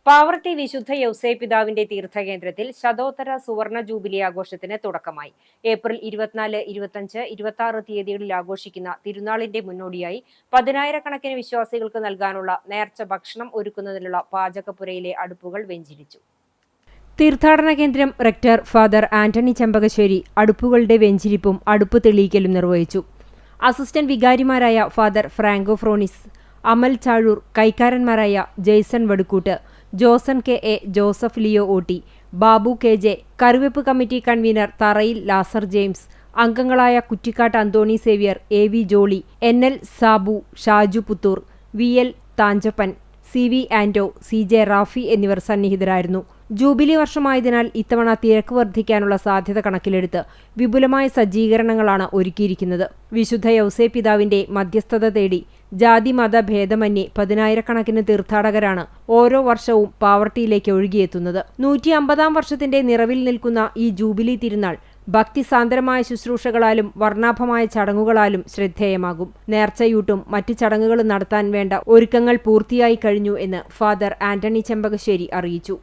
പാവർട്ടി വിശുദ്ധ യൗസേപിതാവിന്റെ തീർത്ഥകേന്ദ്രത്തിൽ ശതോത്തര സുവർണ ജൂബിലി ആഘോഷത്തിന് തുടക്കമായി. ഏപ്രിൽ 24, 25, 26 തീയതികളിൽ ആഘോഷിക്കുന്ന തിരുനാളിന്റെ മുന്നോടിയായി 10,000-കണക്കിന് വിശ്വാസികൾക്ക് നൽകാനുള്ള നേർച്ച ഭക്ഷണം ഒരുക്കുന്നതിനുള്ള പാചകപ്പുരയിലെ അടുപ്പുകൾ വെഞ്ചിരിച്ചു. തീർത്ഥാടന കേന്ദ്രം റെക്ടർ ഫാദർ ആന്റണി ചെമ്പകശ്ശേരി അടുപ്പുകളുടെ വെഞ്ചിരിപ്പും അടുപ്പ് തെളിയിക്കലും നിർവഹിച്ചു. അസിസ്റ്റന്റ് വികാരിമാരായ ഫാദർ ഫ്രാങ്കോ ഫ്രോണിസ്, അമൽ ചാഴൂർ, കൈക്കാരന്മാരായ ജെയ്സൺ വടുക്കൂട്ട്, ജോസൺ കെ.എ, ജോസഫ് ലിയോ ഓട്ടി, ബാബു കെ.ജെ, കറിവെപ്പ് കമ്മിറ്റി കൺവീനർ തറയിൽ ലാസർ ജെയിംസ്, അംഗങ്ങളായ Kuttikkatt Anthony Xavier, A V. Jolly, N L. Sabu, Shaju Puthur, V L. Thanchappan, C V. Anto, C J. Rafi എന്നിവർ സന്നിഹിതരായിരുന്നു. ജൂബിലി വർഷമായതിനാൽ ഇത്തവണ തിരക്ക് വർദ്ധിക്കാനുള്ള സാധ്യത കണക്കിലെടുത്ത് വിപുലമായ സജ്ജീകരണങ്ങളാണ് ഒരുക്കിയിരിക്കുന്നത്. വിശുദ്ധ യൗസേപിതാവിന്റെ മധ്യസ്ഥത തേടി ജാതി-മത ഭേദമന്യേ 10,000-കണക്കിന് തീർത്ഥാടകരാണ് ഓരോ വർഷവും പാവർട്ടിയിലേക്ക് ഒഴുകിയെത്തുന്നത്. 150-ാം വർഷത്തിന്റെ നിറവിൽ നിൽക്കുന്ന ഈ ജൂബിലി തിരുനാൾ ഭക്തിസാന്ദ്രമായ ശുശ്രൂഷകളാലും വർണ്ണാഭമായ ചടങ്ങുകളാലും ശ്രദ്ധേയമാകും. നേർച്ചയൂട്ടും മറ്റ് ചടങ്ങുകളും നടത്താൻ വേണ്ട ഒരുക്കങ്ങൾ പൂർത്തിയായി കഴിഞ്ഞു എന്ന് ഫാദർ ആന്റണി ചെമ്പകശ്ശേരി അറിയിച്ചു.